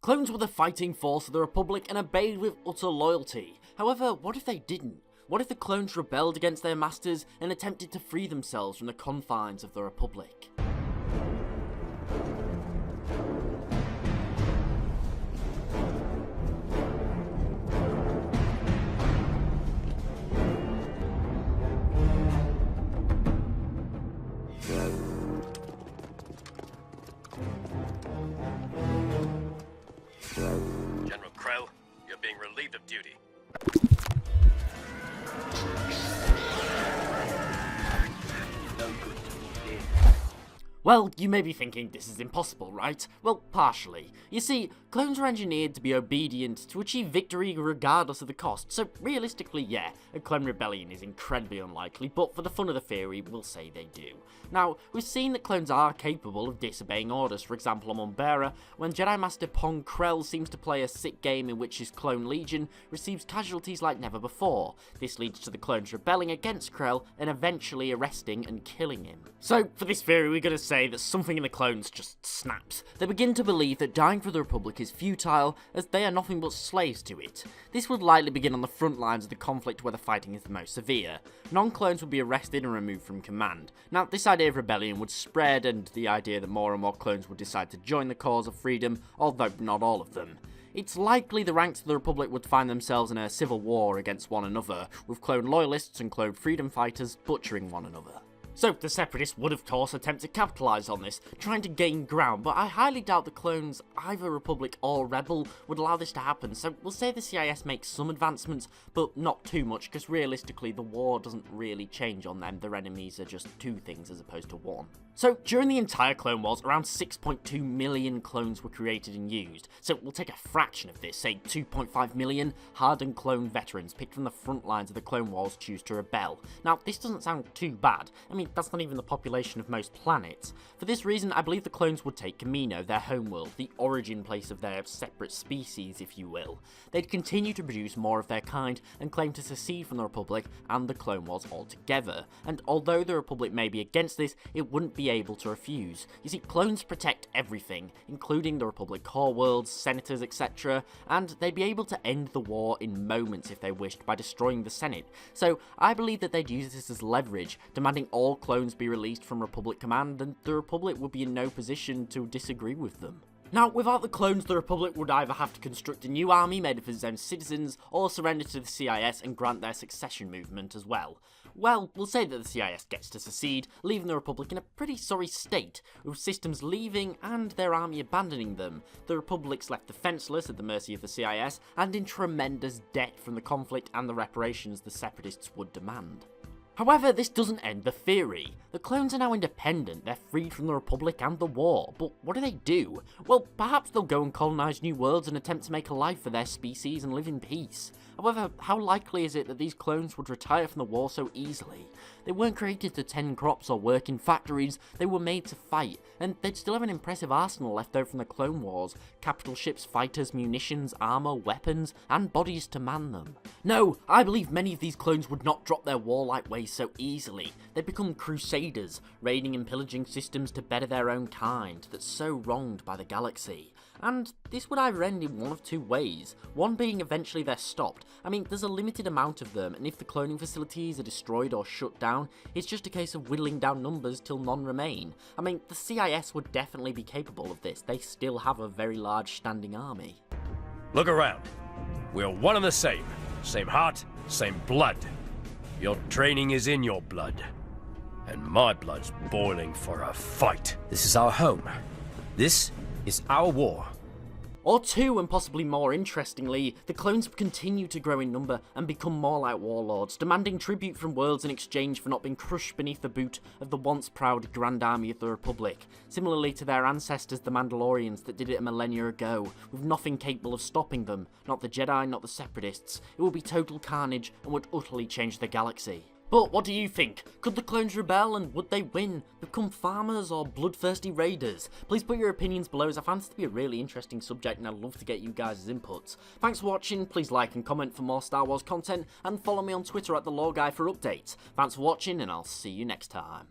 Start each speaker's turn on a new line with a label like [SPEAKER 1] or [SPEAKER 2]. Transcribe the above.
[SPEAKER 1] Clones were the fighting force of the Republic and obeyed with utter loyalty. However, what if they didn't? What if the clones rebelled against their masters and attempted to free themselves from the confines of the Republic?
[SPEAKER 2] General Krell, you're being relieved of duty.
[SPEAKER 1] Well, you may be thinking this is impossible, right? Well, partially. You see, clones are engineered to be obedient to achieve victory regardless of the cost, so realistically, yeah, a clone rebellion is incredibly unlikely, but for the fun of the theory, we'll say they do. Now, we've seen that clones are capable of disobeying orders. For example, on Umbera, when Jedi Master Pong Krell seems to play a sick game in which his clone legion receives casualties like never before. This leads to the clones rebelling against Krell and eventually arresting and killing him. So, for this theory, we're gonna say that something in the clones just snaps. They begin to believe that dying for the Republic is futile, as they are nothing but slaves to it. This would likely begin on the front lines of the conflict where the fighting is the most severe. Non-clones would be arrested and removed from command. Now, this idea of rebellion would spread, and the idea that more and more clones would decide to join the cause of freedom, although not all of them. It's likely the ranks of the Republic would find themselves in a civil war against one another, with clone loyalists and clone freedom fighters butchering one another. So, the Separatists would of course attempt to capitalise on this, trying to gain ground, but I highly doubt the clones, either Republic or Rebel, would allow this to happen, so we'll say the CIS makes some advancements, but not too much, because realistically the war doesn't really change on them. Their enemies are just two things as opposed to one. So, during the entire Clone Wars, around 6.2 million clones were created and used. So, we'll take a fraction of this, say 2.5 million hardened clone veterans picked from the front lines of the Clone Wars choose to rebel. Now, this doesn't sound too bad. I mean, that's not even the population of most planets. For this reason, I believe the clones would take Kamino, their homeworld, the origin place of their separate species, if you will. They'd continue to produce more of their kind and claim to secede from the Republic and the Clone Wars altogether. And although the Republic may be against this, it wouldn't be able to refuse. You see, clones protect everything, including the Republic core worlds, senators, etc., and they'd be able to end the war in moments if they wished by destroying the Senate. So I believe that they'd use this as leverage, demanding all clones be released from Republic command, and the Republic would be in no position to disagree with them. Now, without the clones, the Republic would either have to construct a new army made of its own citizens, or surrender to the CIS and grant their succession movement as well. Well, we'll say that the CIS gets to secede, leaving the Republic in a pretty sorry state, with systems leaving and their army abandoning them. The Republic's left defenceless at the mercy of the CIS, and in tremendous debt from the conflict and the reparations the Separatists would demand. However, this doesn't end the theory. The clones are now independent, they're freed from the Republic and the war, but what do? Well, perhaps they'll go and colonise new worlds and attempt to make a life for their species and live in peace. However, how likely is it that these clones would retire from the war so easily? They weren't created to tend crops or work in factories, they were made to fight, and they'd still have an impressive arsenal left over from the Clone Wars: capital ships, fighters, munitions, armour, weapons, and bodies to man them. No, I believe many of these clones would not drop their warlike ways so easily. They'd become crusaders, raiding and pillaging systems to better their own kind that's so wronged by the galaxy. And this would either end in one of two ways, one being eventually they're stopped. I mean, there's a limited amount of them, and if the cloning facilities are destroyed or shut down, it's just a case of whittling down numbers till none remain. I mean, the CIS would definitely be capable of this, they still have a very large standing army.
[SPEAKER 2] Look around. We're one and the same. Same heart, same blood. Your training is in your blood. And my blood's boiling for a fight.
[SPEAKER 3] This is our home. This is our war.
[SPEAKER 1] Or two, and possibly more interestingly, the clones continue to grow in number and become more like warlords, demanding tribute from worlds in exchange for not being crushed beneath the boot of the once proud Grand Army of the Republic, similarly to their ancestors the Mandalorians that did it a millennia ago, with nothing capable of stopping them, not the Jedi, not the Separatists. It would be total carnage and would utterly change the galaxy. But what do you think? Could the clones rebel, and would they win? Become farmers or bloodthirsty raiders? Please put your opinions below, as I found this to be a really interesting subject and I'd love to get you guys' inputs. Thanks for watching, please like and comment for more Star Wars content, and follow me on Twitter at TheLoreGuy for updates. Thanks for watching, and I'll see you next time.